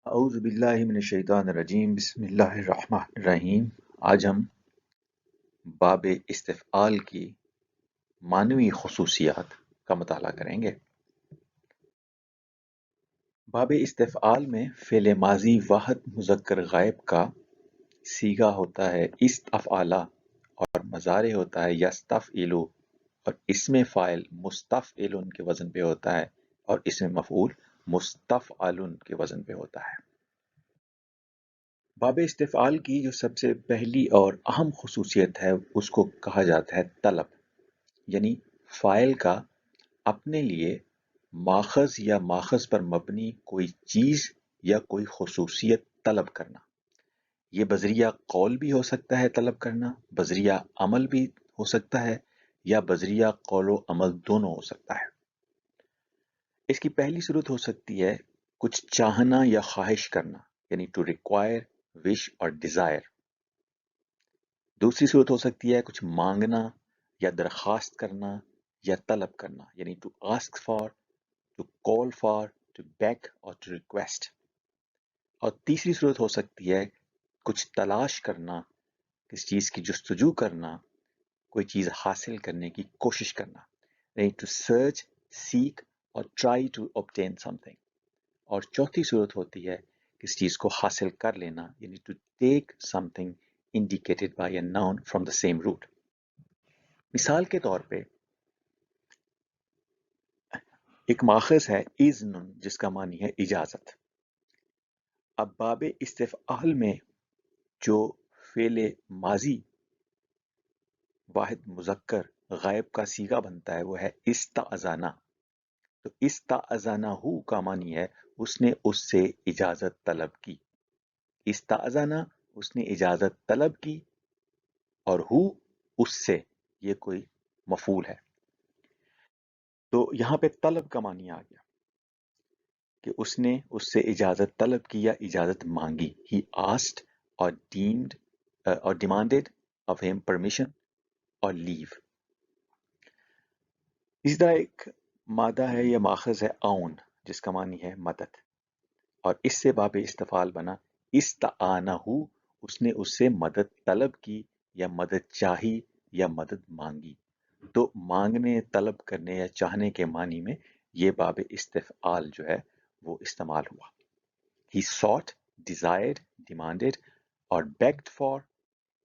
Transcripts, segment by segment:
اعوذ باللہ من الشیطان الرجیم بسم اللہ الرحمن الرحیم۔ آج ہم باب استفعال کی معنوی خصوصیات کا مطالعہ کریں گے۔ باب استفعال میں فعل ماضی واحد مذکر غائب کا صیغہ ہوتا ہے استفعلا، اور مضارع ہوتا ہے یستفعلو، اور اسم فاعل مستفعل کے وزن پہ ہوتا ہے، اور اسم مفعول مستفعل کے وزن پہ ہوتا ہے۔ باب استفعال کی جو سب سے پہلی اور اہم خصوصیت ہے اس کو کہا جاتا ہے طلب، یعنی فاعل کا اپنے لیے ماخذ یا ماخذ پر مبنی کوئی چیز یا کوئی خصوصیت طلب کرنا۔ یہ بذریعہ قول بھی ہو سکتا ہے طلب کرنا، بذریعہ عمل بھی ہو سکتا ہے، یا بذریعہ قول و عمل دونوں ہو سکتا ہے۔ اس کی پہلی صورت ہو سکتی ہے کچھ چاہنا یا خواہش کرنا، یعنی ٹو ریکوائر، وش اور ڈیزائر۔ دوسری صورت ہو سکتی ہے کچھ مانگنا یا درخواست کرنا یا طلب کرنا، یعنی to ask for, to call for, to beg اور ٹو ریکویسٹ۔ اور تیسری صورت ہو سکتی ہے کچھ تلاش کرنا، کسی چیز کی جستجو کرنا، کوئی چیز حاصل کرنے کی کوشش کرنا، یعنی ٹو سرچ، سیک اور ٹرائی ٹو obtain something۔ اور چوتھی صورت ہوتی ہے کسی چیز کو حاصل کر لینا، یعنی to take something indicated by a noun from the same root۔ مثال کے طور پہ ایک ماخذ ہے اذن، جس کا معنی ہے اجازت۔ اب باب استفعال میں جو فعل ماضی واحد مذکر غائب کا صیغہ بنتا ہے وہ ہے استأذن۔ تو استأذنہ کا معنی ہے اس نے اس سے اجازت طلب کی۔ استأذن اس نے اجازت طلب کی، اور ہو اس سے، یہ کوئی مفعول ہے۔ تو یہاں پہ طلب کا معنی آ گیا کہ اس نے اس سے اجازت طلب کی یا اجازت مانگی۔ He asked or deemed or demanded of him permission or leave۔ اسی طرح ایک مادہ ہے یا ماخذ ہے اون، جس کا معنی ہے مدد، اور اس سے باب استفعال بنا استعانہ، اس نے اس سے مدد طلب کی یا مدد چاہی یا مدد مانگی۔ تو مانگنے، طلب کرنے یا چاہنے کے معنی میں یہ باب استفعال جو ہے وہ استعمال ہوا۔ He sought, desired, demanded اور begged for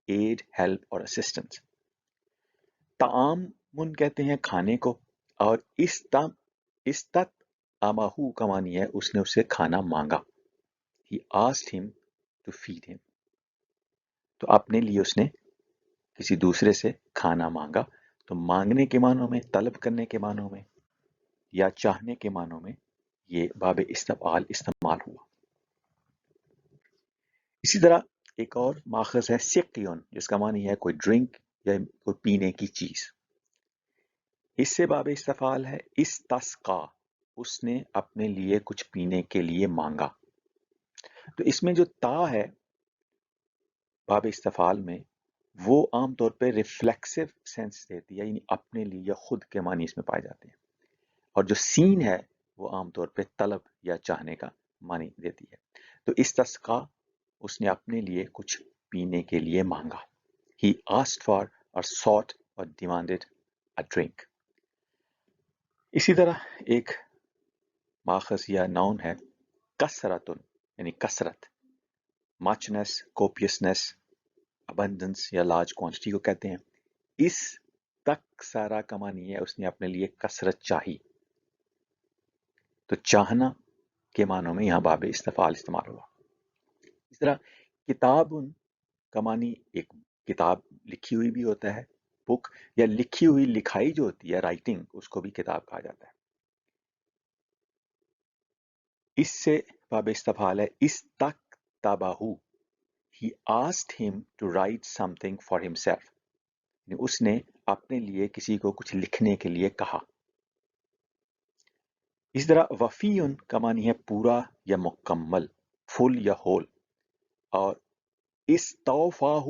aid, help اور assistance۔ تعامن کہتے ہیں کھانے کو، اور استطعمہ کا معنی ہے اس نے اس سے کھانا مانگا۔ He asked him to feed him۔ تو اپنے لیے اس نے کسی دوسرے سے کھانا مانگا۔ تو مانگنے کے معنوں میں، طلب کرنے کے معنوں میں یا چاہنے کے معنوں میں یہ باب استفعال استعمال ہوا۔ اسی طرح ایک اور ماخذ ہے سقیون، جس کا معنی ہے کوئی ڈرنک یا کوئی پینے کی چیز۔ اس سے باب استفعال ہے استسقا، اس نے اپنے لیے کچھ پینے کے لیے مانگا۔ تو اس میں جو تا ہے باب استفعال میں، وہ عام طور پہ ریفلیکسو سینس دیتی ہے، یعنی اپنے لیے یا خود کے معنی اس میں پائے جاتے ہیں، اور جو سین ہے وہ عام طور پہ طلب یا چاہنے کا معنی دیتی ہے۔ تو استسقا اس نے اپنے لیے کچھ پینے کے لیے مانگا۔ He asked for or sought or demanded a drink۔ اسی طرح ایک ماخذ یا ناؤن ہے کثرتن، یعنی کثرت، مچنس، کوپیسنس، ابنڈنس یا لارج کوانٹٹی کو کہتے ہیں۔ اس تک سارا کا معنی ہے اس نے اپنے لیے کثرت چاہی۔ تو چاہنا کے معنوں میں یہاں باب استفعال استعمال ہوا۔ اس طرح کتاب کا معنی ایک کتاب لکھی ہوئی بھی ہوتا ہے، بک، یا لکھی ہوئی لکھائی جو ہوتی ہے رائٹنگ، اس کو بھی کتاب کہا جاتا ہے۔ اس سے باب استفعال ہے استکتبہ۔ He asked him to write something for himself۔ اس نے اپنے لیے کسی کو کچھ لکھنے کے لیے کہا۔ اس طرح وفیٌ کا معنی ہے پورا یا مکمل، فل یا ہول۔ اور استوفاہ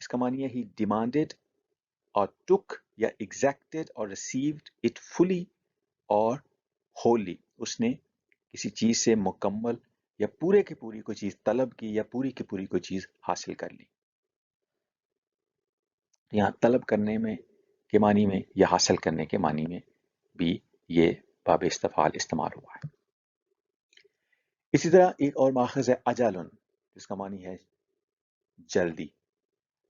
اس کا معنی ہے he demanded اور took یا exacted اور received it fully اور wholly۔ اس نے کسی چیز سے مکمل یا پورے کی پوری کوئی چیز طلب کی یا پوری کی پوری کوئی چیز حاصل کر لی. یہاں طلب کرنے میں کے معنی میں یا حاصل کرنے کے معنی میں بھی یہ باب استفعال استعمال ہوا ہے. اسی طرح ایک اور ماخذ ہے اجالن، جس کا معنی ہے جلدی.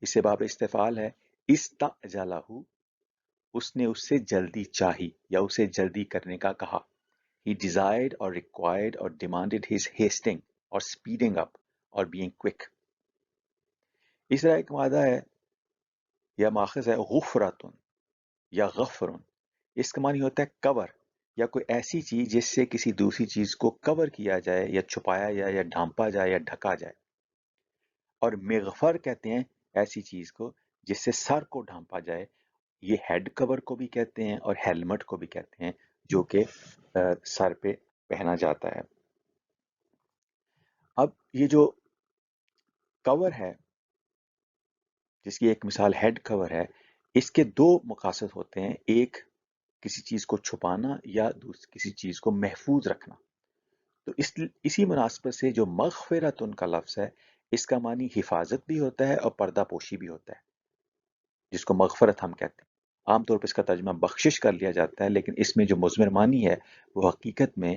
اس سے باب استفعال ہے استعجلہ، اس نے اس سے جلدی چاہی یا اسے جلدی کرنے کا کہا. He desired or required or demanded his hasting or speeding up or being quick. اس طرح ایک مادہ ہے یا ماخذ ہے غفراتن یا غفرن. اس کا معنی ہوتا ہے کور یا کوئی ایسی چیز جس سے کسی دوسری چیز کو کور کیا جائے یا چھپایا جائے یا ڈھانپا جائے یا ڈھکا جائے. اور مغفر کہتے ہیں ایسی چیز کو جس سے سر کو ڈھانپا جائے. یہ ہیڈ کور کو بھی کہتے ہیں اور ہیلمٹ کو بھی کہتے ہیں جو کہ سر پہ پہنا جاتا ہے. اب یہ جو کور ہے جس کی ایک مثال ہیڈ کور ہے، اس کے دو مقاصد ہوتے ہیں. ایک کسی چیز کو چھپانا یا کسی چیز کو محفوظ رکھنا. تو اسی مناسبت سے جو مغفرتن کا لفظ ہے اس کا معنی حفاظت بھی ہوتا ہے اور پردہ پوشی بھی ہوتا ہے، جس کو مغفرت ہم کہتے ہیں. عام طور پر اس کا ترجمہ بخشش کر لیا جاتا ہے، لیکن اس میں جو مضمر معنی ہے وہ حقیقت میں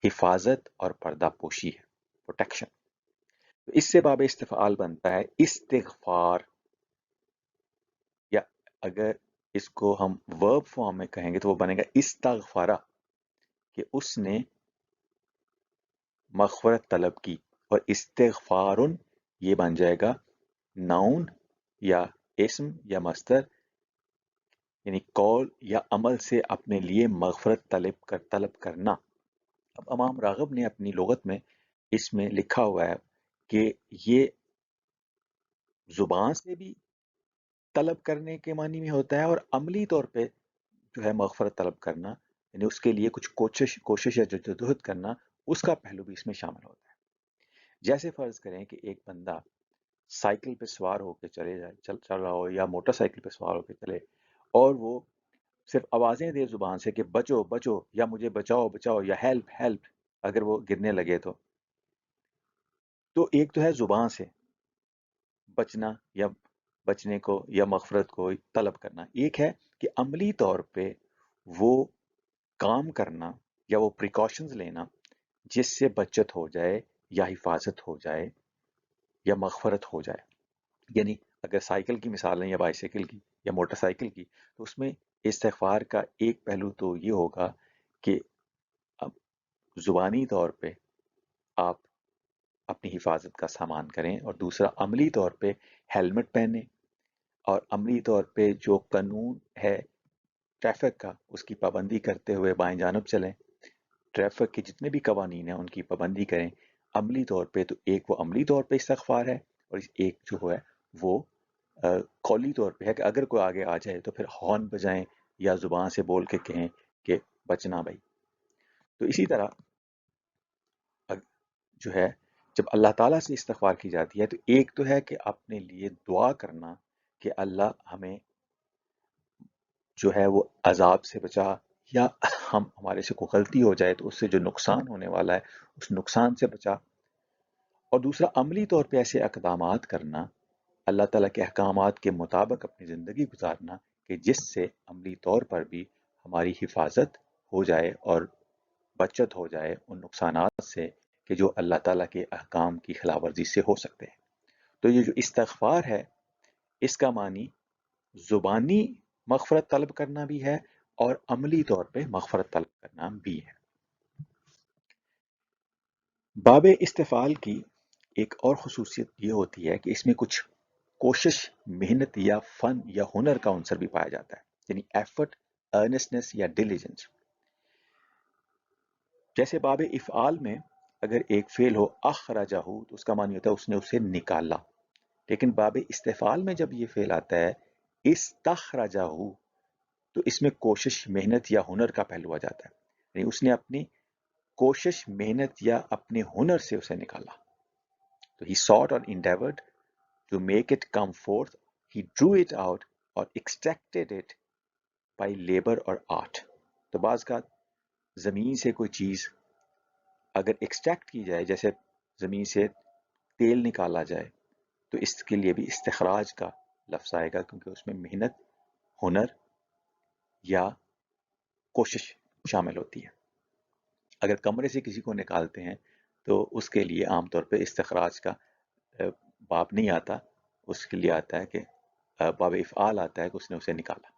حفاظت اور پردہ پوشی ہے، پروٹیکشن. اس سے باب استفعال بنتا ہے استغفار، یا اگر اس کو ہم ورب فارم میں کہیں گے تو وہ بنے گا استغفارہ، کہ اس نے مغفرت طلب کی. اور استغفارن یہ بن جائے گا ناؤن یا اسم یا مصدر، یعنی قول یا عمل سے اپنے لیے مغفرت طلب کرنا. اب امام راغب نے اپنی لغت میں اس میں لکھا ہوا ہے کہ یہ زبان سے بھی طلب کرنے کے معنی میں ہوتا ہے اور عملی طور پہ جو ہے مغفرت طلب کرنا، یعنی اس کے لیے کچھ کوشش یا جدوجہد کرنا، اس کا پہلو بھی اس میں شامل ہوتا ہے. جیسے فرض کریں کہ ایک بندہ سائیکل پہ سوار ہو کے چل رہا ہو یا موٹر سائیکل پہ سوار ہو کے چلے، اور وہ صرف آوازیں دے زبان سے کہ بچو بچو یا مجھے بچاؤ بچاؤ یا ہیلپ ہیلپ، اگر وہ گرنے لگے تو ایک تو ہے زبان سے بچنا یا بچنے کو یا مغفرت کو طلب کرنا. ایک ہے کہ عملی طور پہ وہ کام کرنا یا وہ پریکاشنز لینا جس سے بچت ہو جائے یا حفاظت ہو جائے یا مغفرت ہو جائے. یعنی اگر سائیکل کی مثال ہے یا بائیسیکل کی یا موٹر سائیکل کی، تو اس میں استغفار کا ایک پہلو تو یہ ہوگا کہ اب زبانی طور پہ آپ اپنی حفاظت کا سامان کریں، اور دوسرا عملی طور پہ ہیلمٹ پہنیں، اور عملی طور پہ جو قانون ہے ٹریفک کا اس کی پابندی کرتے ہوئے بائیں جانب چلیں. ٹریفک کے جتنے بھی قوانین ہیں ان کی پابندی کریں عملی طور پہ. تو ایک وہ عملی طور پہ استغفار ہے، اور ایک جو ہے وہ قولی طور پہ ہے کہ اگر کوئی آگے آ جائے تو پھر ہارن بجائیں یا زبان سے بول کے کہیں کہ بچنا بھائی. تو اسی طرح جو ہے جب اللہ تعالیٰ سے استغفار کی جاتی ہے تو ایک تو ہے کہ اپنے لیے دعا کرنا کہ اللہ ہمیں جو ہے وہ عذاب سے بچا، یا ہمارے سے کوئی غلطی ہو جائے تو اس سے جو نقصان ہونے والا ہے اس نقصان سے بچا. اور دوسرا عملی طور پہ ایسے اقدامات کرنا، اللہ تعالیٰ کے احکامات کے مطابق اپنی زندگی گزارنا کہ جس سے عملی طور پر بھی ہماری حفاظت ہو جائے اور بچت ہو جائے ان نقصانات سے کہ جو اللہ تعالیٰ کے احکام کی خلاف ورزی سے ہو سکتے ہیں. تو یہ جو استغفار ہے اس کا معنی زبانی مغفرت طلب کرنا بھی ہے اور عملی طور پہ مغفرت طلب کرنا بھی ہے. باب استفعال کی ایک اور خصوصیت یہ ہوتی ہے کہ اس میں کچھ کوشش، محنت یا فن یا ہنر کا عنصر بھی پایا جاتا ہے، یعنی ایفرٹ، ارنسٹنس یا ڈیلیجنس. جیسے باب افعال میں اگر ایک فعل ہو اخرجہ تو اس کا معنی ہوتا ہے اس نے اسے نکالا. لیکن باب استفعال میں جب یہ فعل آتا ہے استخرجہ تو اس میں کوشش، محنت یا ہنر کا پہلو آ جاتا ہے، یعنی اس نے اپنی کوشش، محنت یا اپنے ہنر سے اسے نکالا. تو he sought or endeavored to make it come forth, he drew it out or extracted it by labor or art. تو بعض کا زمین سے کوئی چیز اگر ایکسٹریکٹ کی جائے، جیسے زمین سے تیل نکالا جائے تو اس کے لیے بھی استخراج کا لفظ آئے گا، کیونکہ اس میں محنت، ہنر یا کوشش شامل ہوتی ہے۔ اگر کمرے سے کسی کو نکالتے ہیں تو اس کے لیے عام طور پہ استخراج کا باب نہیں آتا، اس کے لیے آتا ہے کہ باب افعال آتا ہے کہ اس نے اسے نکالا۔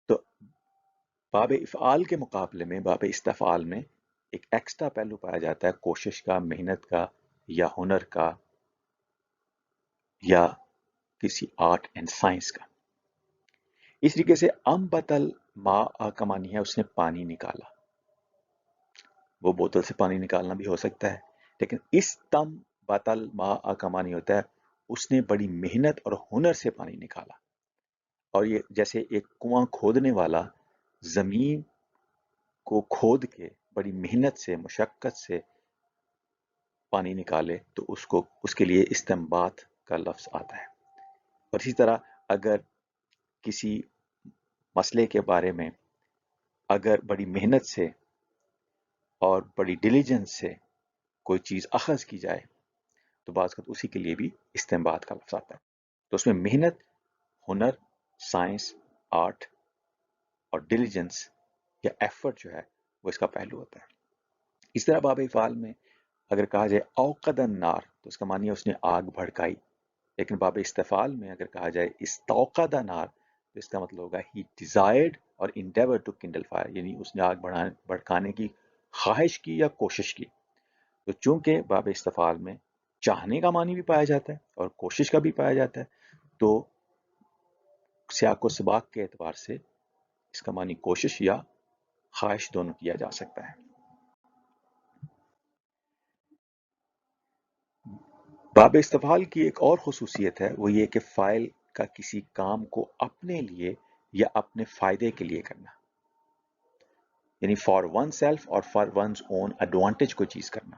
تو باب افعال کے مقابلے میں باب استفعال میں ایک ایکسٹرا پہلو پایا جاتا ہے کوشش کا، محنت کا یا ہنر کا یا کسی آرٹ اینڈ سائنس کا۔ اس طریقے سے انبت الماء کا معنی ہے اس نے پانی نکالا، وہ بوتل سے پانی نکالنا بھی ہو سکتا ہے، لیکن استنبت الماء کا معنی ہوتا ہے اس نے بڑی محنت اور ہنر سے پانی نکالا۔ اور یہ جیسے ایک کنواں کھودنے والا زمین کو کھود کے بڑی محنت سے، مشقت سے پانی نکالے تو اس کے لیے استنباط کا لفظ آتا ہے۔ اور اسی طرح اگر کسی مسئلے کے بارے میں اگر بڑی محنت سے اور بڑی ڈیلیجنس سے کوئی چیز اخذ کی جائے تو بعض اوقات اسی کے لیے بھی استنباط کا لفظ آتا ہے۔ تو اس میں محنت، ہنر، سائنس، آرٹ اور ڈیلیجنس یا ایفرٹ جو ہے وہ اس کا پہلو ہوتا ہے۔ اس طرح باب افعال میں اگر کہا جائے اوقد النار تو اس کا معنی ہے اس نے آگ بھڑکائی، لیکن باب استفعال میں اگر کہا جائے استوقد نار تو اس کا مطلب ہوگا ہی ڈیزائرڈ اور انڈیور ٹو کنڈل فائر، یعنی اس نے آگ بھڑکانے کی خواہش کی یا کوشش کی۔ تو چونکہ باب استفعال میں چاہنے کا معنی بھی پایا جاتا ہے اور کوشش کا بھی پایا جاتا ہے، تو سیاق و سباق کے اعتبار سے اس کا معنی کوشش یا خواہش دونوں کیا جا سکتا ہے۔ باب استفعال کی ایک اور خصوصیت ہے، وہ یہ کہ فاعل کا کسی کام کو اپنے لیے یا اپنے فائدے کے لیے کرنا، یعنی فار ون سیلف اور فار ونز اون ایڈوانٹیج کوئی چیز کرنا۔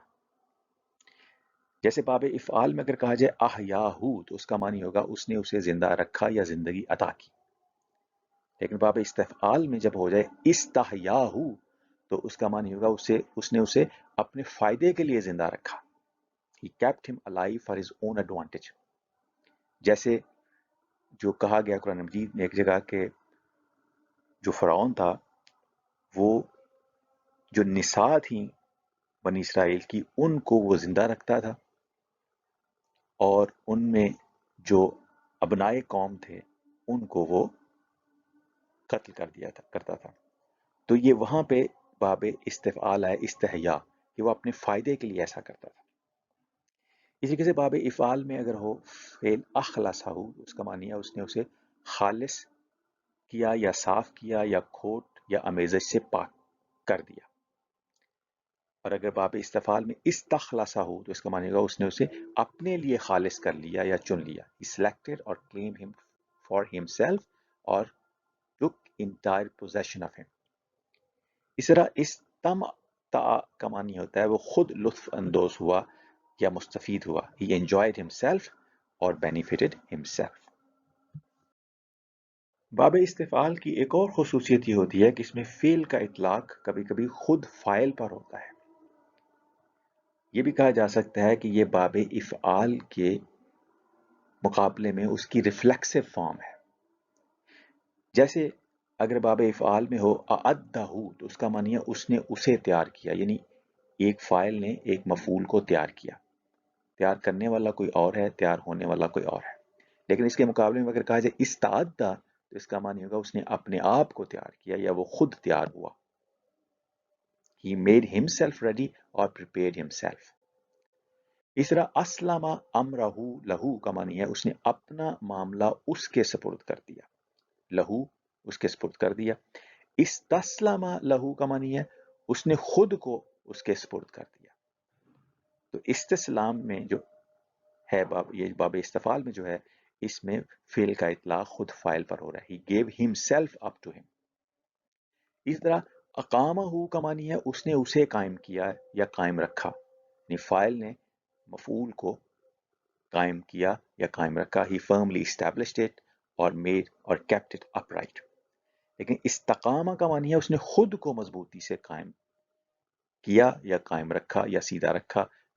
جیسے باب افعال میں اگر کہا جائے احیاہو تو اس کا معنی ہوگا اس نے اسے زندہ رکھا یا زندگی عطا کی، لیکن باب استفعال میں جب ہو جائے استحیاہو تو اس کا معنی ہوگا اس نے اسے اپنے فائدے کے لیے زندہ رکھا۔ He kept him alive for his own advantage. جیسے جو کہا گیا قرآن مجید میں ایک جگہ کہ جو فرعون تھا وہ جو نساء تھیں بنی اسرائیل کی ان کو وہ زندہ رکھتا تھا، اور ان میں جو ابنائے قوم تھے ان کو وہ قتل کرتا تھا۔ تو یہ وہاں پہ باب استفعال ہے استحیا، کہ وہ اپنے فائدے کے لیے ایسا کرتا تھا۔ اسی طریقے سے باب افعال میں اگر ہو فعل اخلصہ ہو اس کا معنی ہے اس نے اسے خالص کیا یا صاف کیا یا کھوٹ یا امیزش سے پاک کر دیا۔ اور اگر باب استفعال میں استخلصہ ہو تو اس کا معنی ہوگا اس نے اسے اپنے لیے خالص کر لیا یا چن لیا۔ He selected or claimed him for himself or took entire possession of him. اس طرح استمتع کا معنی ہوتا ہے وہ خود لطف اندوز ہوا یا مستفید ہوا۔ He enjoyed himself or benefited himself. باب استفعال کی ایک اور خصوصیت یہ ہوتی ہے کہ اس میں فعل کا اطلاق کبھی کبھی خود فاعل پر ہوتا ہے۔ یہ بھی کہا جا سکتا ہے کہ یہ باب افعال کے مقابلے میں اس کی ریفلیکسو فارم ہے۔ جیسے اگر باب افعال میں ہو اعدہ تو اس کا معنی ہے اس نے اسے تیار کیا، یعنی ایک فاعل نے ایک مفعول کو تیار کیا۔ تیار کرنے والا کوئی اور ہے، تیار ہونے والا کوئی اور ہے۔ لیکن اس کے مقابلے میں اگر کہا جائے استعدہ تو اس کا معنی ہوگا اس نے اپنے آپ کو تیار کیا یا وہ خود تیار ہوا۔ He made himself ready or prepared himself. اس طرح اسلم امرہ لہو کا معنی ہے اس نے اپنا معاملہ اس کے سپرد کر دیا، لہو اس کے سپرد کر دیا۔ استسلم لہو کا معنی ہے اس نے خود کو اس کے سپرد کر دیا۔ تو استسلام میں جو ہے یہ باب استفعال میں جو ہے اس میں فعل کا اطلاق خود فاعل پر ہو رہا ہے۔ He gave himself up to him. اس طرح اقامہ کا معنی ہے اس نے اسے قائم کیا یا قائم رکھا، یعنی فاعل نے مفعول کو قائم کیا یا قائم رکھا۔ He firmly established it or made or kept it upright. لیکن استقامہ کا معنی ہے اس نے خود کو مضبوطی سے قائم کیا یا قائم رکھا یا سیدھا رکھا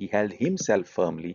He held himself firmly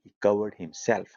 he covered himself।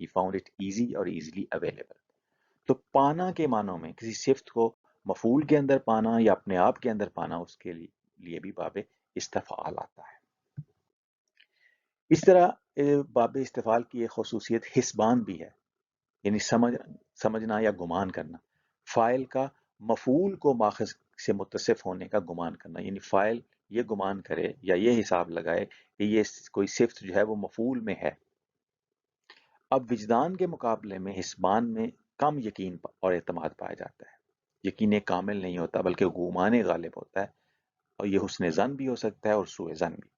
he found it easy اور easily available. تو پانا کے معنوں میں کسی صفت کو مفعول کے اندر پانا یا اپنے آپ کے اندر پانا، اس کے لیے بھی باب استفعال آتا ہے. اس طرح باب استفعال کی ایک خصوصیت حسبان بھی ہے، یعنی سمجھنا یا گمان کرنا. فاعل کا مفعول کو ماخذ سے متصف ہونے کا گمان کرنا، یعنی فاعل یہ گمان کرے یا یہ حساب لگائے کہ یہ کوئی صفت جو ہے وہ مفعول میں ہے. اب وجدان کے مقابلے میں حسبان میں کم یقین اور اعتماد پایا جاتا ہے. یقین کامل نہیں ہوتا بلکہ گمان غالب ہوتا ہے، اور یہ حسن ظن بھی ہو سکتا ہے اور سوء ظن بھی.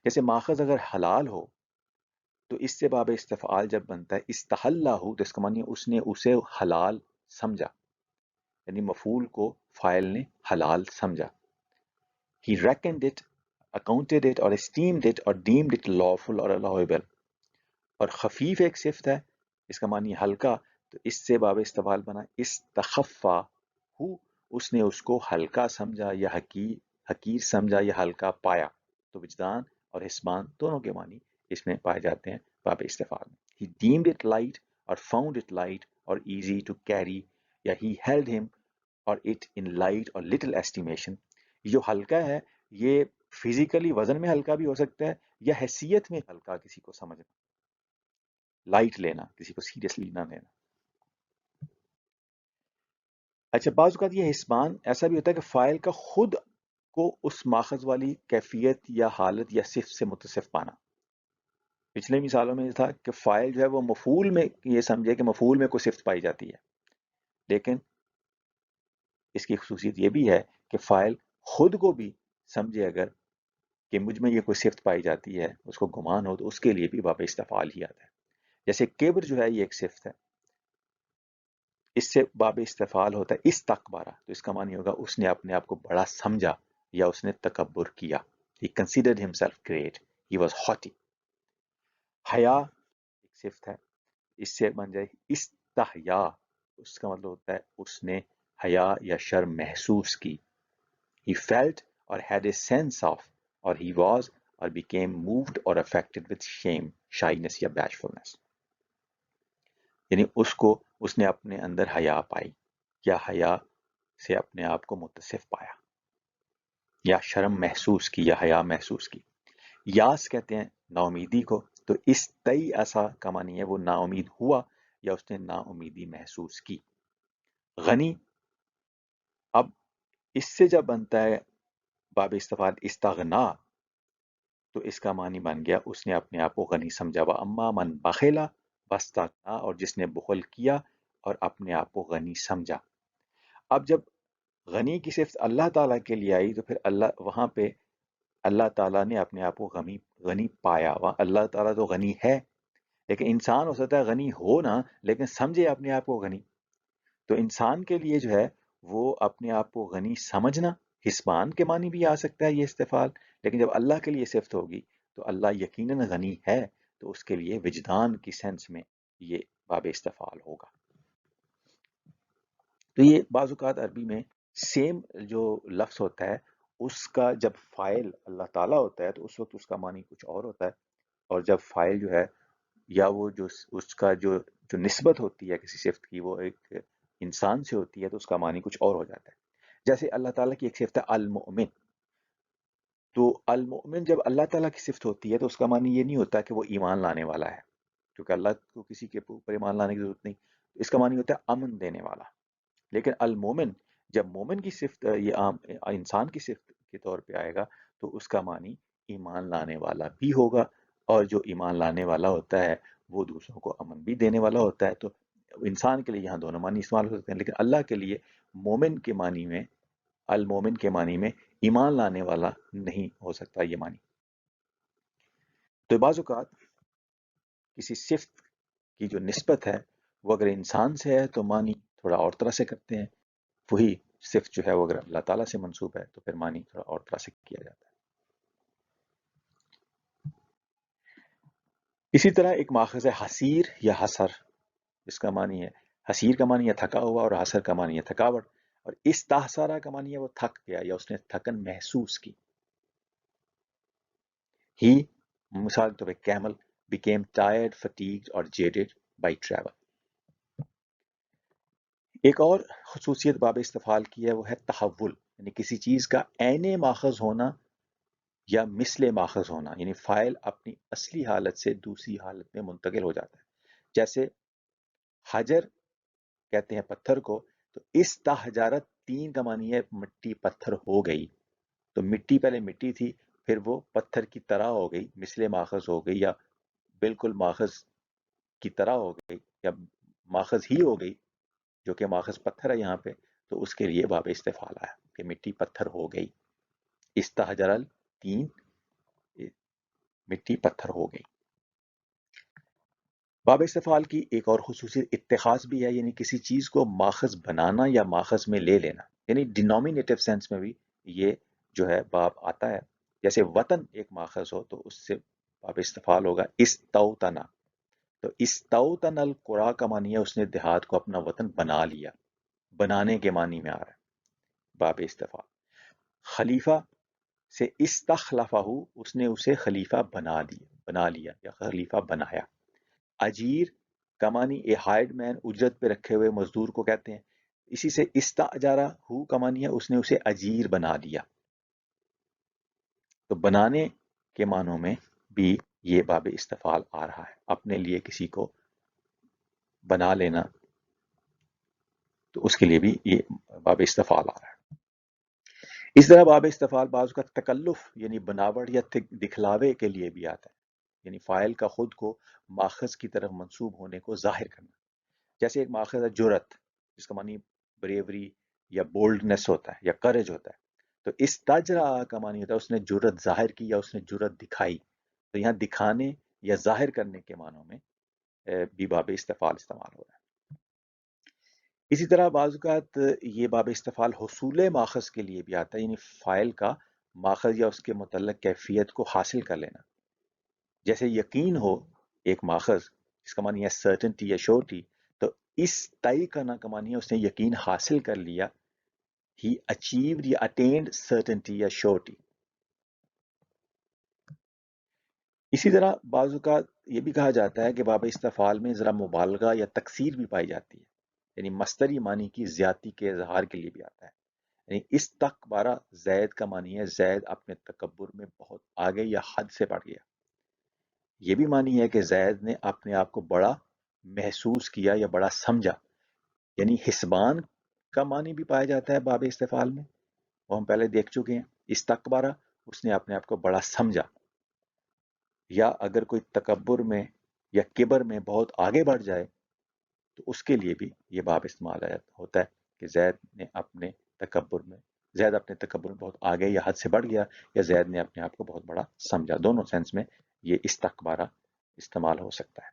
جیسے ماخذ اگر حلال ہو تو اس سے باب استفعال جب بنتا ہے استحلہ ہو، تو اس کا معنی اس نے اسے حلال سمجھا، یعنی مفعول کو فاعل نے حلال سمجھا. He reckoned it, accounted it, or esteemed it, or deemed it lawful or allowable. اور خفیف ایک صفت ہے، اس کا معنی ہلکا، تو اس سے باب استفعال بنا استخفا ہو، اس نے اس کو ہلکا سمجھا یا حقیر سمجھا یا ہلکا پایا. تو وجدان اور حسبان دونوں کے معنی اس میں پائے جاتے ہیں باب استفعال میں. He deemed it light or found it light or easy to carry, یا he held him or it in light or little estimation. جو ہلکا ہے یہ فزیکلی وزن میں ہلکا بھی ہو سکتا ہے یا حیثیت میں ہلکا کسی کو سمجھنا، لائٹ لینا، کسی کو سیریسلی نہ لینا. اچھا، بعض اوقات یہ حسبان ایسا بھی ہوتا ہے کہ فاعل کا خود کو اس ماخذ والی کیفیت یا حالت یا صفت سے متصف پانا. پچھلے مثالوں میں یہ تھا کہ فاعل جو ہے وہ مفعول میں، یہ سمجھے کہ مفعول میں کوئی صفت پائی جاتی ہے، لیکن اس کی خصوصیت یہ بھی ہے کہ فاعل خود کو بھی سمجھے اگر کہ مجھ میں یہ کوئی صفت پائی جاتی ہے، اس کو گمان ہو، تو اس کے لیے بھی باب استفعال ہی آتا ہے. جیسے کبر جو ہے یہ ایک صفت ہے، اس سے باب استفعال ہوتا ہے استکبارہ، تو اس کا معنی ہوگا اس نے اپنے آپ کو بڑا سمجھا یا اس نے تکبر کیا. He considered himself great. He was haughty. حیا ایک صفت ہے، اس سے بن جائے استحیا، اس کا مطلب ہوتا ہے اس نے حیا یا شرم محسوس کی. He felt or had a sense of, or he was or became moved or affected with shame, shyness یا bashfulness. یعنی اس نے اپنے اندر حیا پائی یا حیا سے اپنے آپ کو متصف پایا یا شرم محسوس کی یا حیا محسوس کی. یاس کہتے ہیں نا امیدی کو، تو اس تئی ایسا کا معنی ہے وہ نا امید ہوا یا اس نے نا امیدی محسوس کی. غنی، اب اس سے جب بنتا ہے باب استفعال استغنا، تو اس کا معنی بن گیا اس نے اپنے آپ کو غنی سمجھا. اما من بخیلا واستغنا، اور جس نے بخل کیا اور اپنے آپ کو غنی سمجھا. اب جب غنی کی صفت اللہ تعالیٰ کے لیے آئی تو پھر اللہ وہاں پہ اللہ تعالیٰ نے اپنے آپ کو غنی پایا. وہاں اللہ تعالیٰ تو غنی ہے، لیکن انسان ہو سکتا ہے غنی ہو نا، لیکن سمجھے اپنے آپ کو غنی. تو انسان کے لیے جو ہے وہ اپنے آپ کو غنی سمجھنا حسبان کے معنی بھی آ سکتا ہے یہ استفعال، لیکن جب اللہ کے لیے صفت ہوگی تو اللہ یقیناً غنی ہے، تو اس کے لیے وجدان کی سینس میں یہ باب استفعال ہوگا. تو یہ بعض اوقات عربی میں سیم جو لفظ ہوتا ہے اس کا جب فاعل اللہ تعالیٰ ہوتا ہے تو اس وقت اس کا معنی کچھ اور ہوتا ہے، اور جب فاعل جو ہے یا وہ جو اس کا جو نسبت ہوتی ہے کسی صفت کی وہ ایک انسان سے ہوتی ہے تو اس کا معنی کچھ اور ہو جاتا ہے. جیسے اللہ تعالیٰ کی ایک صفت ہے المؤمن، تو المؤمن جب اللہ تعالیٰ کی صفت ہوتی ہے تو اس کا معنی یہ نہیں ہوتا کہ وہ ایمان لانے والا ہے، کیونکہ اللہ کو کسی کے اوپر ایمان لانے کی ضرورت نہیں. اس کا معنی ہوتا ہے امن دینے والا. لیکن المومن جب مومن کی صفت یہ عام انسان کی صفت کے طور پہ آئے گا تو اس کا معنی ایمان لانے والا بھی ہوگا، اور جو ایمان لانے والا ہوتا ہے وہ دوسروں کو امن بھی دینے والا ہوتا ہے. تو انسان کے لیے یہاں دونوں معنی استعمال ہو سکتے ہیں، لیکن اللہ کے لیے مومن کے معنی میں، المومن کے معنی میں ایمان لانے والا نہیں ہو سکتا یہ معنی. تو بعض اوقات کسی صفت کی جو نسبت ہے وہ اگر انسان سے ہے تو معنی تھوڑا اور طرح سے کرتے ہیں، وہی صفت جو ہے وہ اگر اللہ تعالیٰ سے منسوب ہے تو پھر معنی تھوڑا اور طرح سے کیا جاتا ہے. اسی طرح ایک ماخذ ہے حسیر یا حسر، اس کا معنی ہے حسیر کا معنی ہے تھکا ہوا اور حسر کا معنی ہے تھکاوٹ، اور استحسارہ کا معنی ہے وہ تھک گیا یا اس نے تھکن محسوس کی. ہی مثال کے طور پہ camel became tired, fatigued or jaded by travel. ایک اور خصوصیت باب استفعال کی ہے وہ ہے تحول، یعنی کسی چیز کا عین ماخذ ہونا یا مثل ماخذ ہونا، یعنی فاعل اپنی اصلی حالت سے دوسری حالت میں منتقل ہو جاتا ہے. جیسے حجر کہتے ہیں پتھر کو، تو استحجرت تین کا معنی ہے مٹی پتھر ہو گئی. تو مٹی پہلے مٹی تھی، پھر وہ پتھر کی طرح ہو گئی، مثل ماخذ ہو گئی، یا بالکل ماخذ کی طرح ہو گئی، یا ماخذ ہی ہو گئی، جو کہ ماخذ پتھر ہے یہاں پہ. تو اس کے لیے باب استفعال آیا کہ مٹی پتھر ہو گئی. استحجرل تین، مٹی پتھر ہو گئی. باب استفعال کی ایک اور خصوصیت اتخاذ بھی ہے، یعنی کسی چیز کو ماخذ بنانا یا ماخذ میں لے لینا، یعنی ڈینومینیٹو سینس میں بھی یہ جو ہے باب آتا ہے. جیسے وطن ایک ماخذ ہو تو اس سے باب استفعال ہوگا استوطنا. تو استوطن القرى کا معنی ہے اس نے دیہات کو اپنا وطن بنا لیا، بنانے کے معنی میں آ رہا ہے باب استفعال. خلیفہ سے استخلفہ، اس نے اسے خلیفہ بنا لیا یا خلیفہ بنایا. اجیر کا معنی اے ہائرڈ مین، اجرت پہ رکھے ہوئے مزدور کو کہتے ہیں. اسی سے استاجارہ ہو کا معنی ہے اس نے اسے اجیر بنا دیا. تو بنانے کے معنوں میں بھی یہ باب استفعال آ رہا ہے، اپنے لیے کسی کو بنا لینا، تو اس کے لیے بھی یہ باب استفعال آ رہا ہے. اس طرح باب استفعال بعض کا تکلف یعنی بناوٹ یا دکھلاوے کے لیے بھی آتا ہے، یعنی فاعل کا خود کو ماخذ کی طرف منسوب ہونے کو ظاہر کرنا. جیسے ایک ماخذ ہے جرت، جس کا معنی بریوری یا بولڈنس ہوتا ہے یا کریج ہوتا ہے. تو استجرا کا معنی ہوتا ہے اس نے جرت ظاہر کی یا اس نے جرت دکھائی. تو یہاں دکھانے یا ظاہر کرنے کے معنوں میں بھی باب استفعال استعمال ہو رہا ہے. اسی طرح بعض اوقات یہ باب استفعال حصول ماخذ کے لیے بھی آتا ہے، یعنی فاعل کا ماخذ یا اس کے متعلق کیفیت کو حاصل کر لینا. جیسے یقین ہو ایک ماخذ جس کا معنی ہے سرٹنٹی یا شورٹی، تو اس تئی کرنا کا معنی ہے اس نے یقین حاصل کر لیا. He achieved یا attained certainty یا surety. اسی طرح بعض اوقات یہ بھی کہا جاتا ہے کہ باب استفعال میں ذرا مبالغہ یا تکثیر بھی پائی جاتی ہے، یعنی مصدری معنی کی زیادتی کے اظہار کے لیے بھی آتا ہے. یعنی استکبارہ زید کا معنی ہے زید اپنے تکبر میں بہت آگے یا حد سے بڑھ گیا. یہ بھی معنی ہے کہ زید نے اپنے آپ کو بڑا محسوس کیا یا بڑا سمجھا. یعنی حسبان کا معنی بھی پایا جاتا ہے باب استفعال میں، وہ ہم پہلے دیکھ چکے ہیں. استکبارہ اس نے اپنے آپ کو بڑا سمجھا، یا اگر کوئی تکبر میں یا کبر میں بہت آگے بڑھ جائے تو اس کے لیے بھی یہ باب استعمال ہوتا ہے کہ زید اپنے تکبر میں بہت آگے یا حد سے بڑھ گیا، یا زید نے اپنے آپ کو بہت بڑا سمجھا. دونوں سینس میں یہ استکبارہ استعمال ہو سکتا ہے.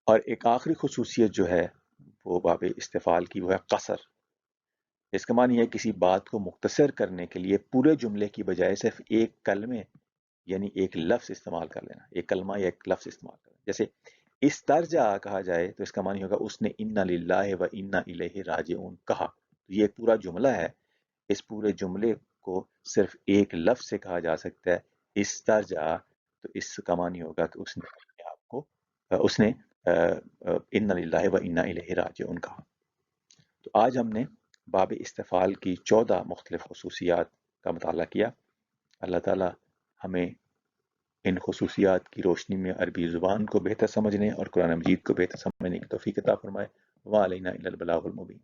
اور ایک آخری خصوصیت جو ہے وہ باب استفعال کی وہ ہے قصر. اس کا معنی ہے کسی بات کو مختصر کرنے کے لیے پورے جملے کی بجائے صرف ایک کلمے یعنی ایک لفظ استعمال کر لینا، ایک کلمہ یا ایک لفظ استعمال کرنا. جیسے استرجع کہا جائے تو اس کا معنی ہوگا اس نے انا للہ و انا الیہ راجعون کہا. یہ ایک پورا جملہ ہے، اس پورے جملے کو صرف ایک لفظ سے کہا جا سکتا ہے استرجع. تو اس کا معنی ہوگا کہ اس نے اپنے آپ کو اس نے انا للہ و انا الیہ راجعون کہا. تو آج ہم نے باب استفعال کی 14 مختلف خصوصیات کا مطالعہ کیا. اللہ تعالی ہمیں ان خصوصیات کی روشنی میں عربی زبان کو بہتر سمجھنے اور قرآن مجید کو بہتر سمجھنے کی توفیق عطا فرمائے. وعلینا الا البلاغ المبین.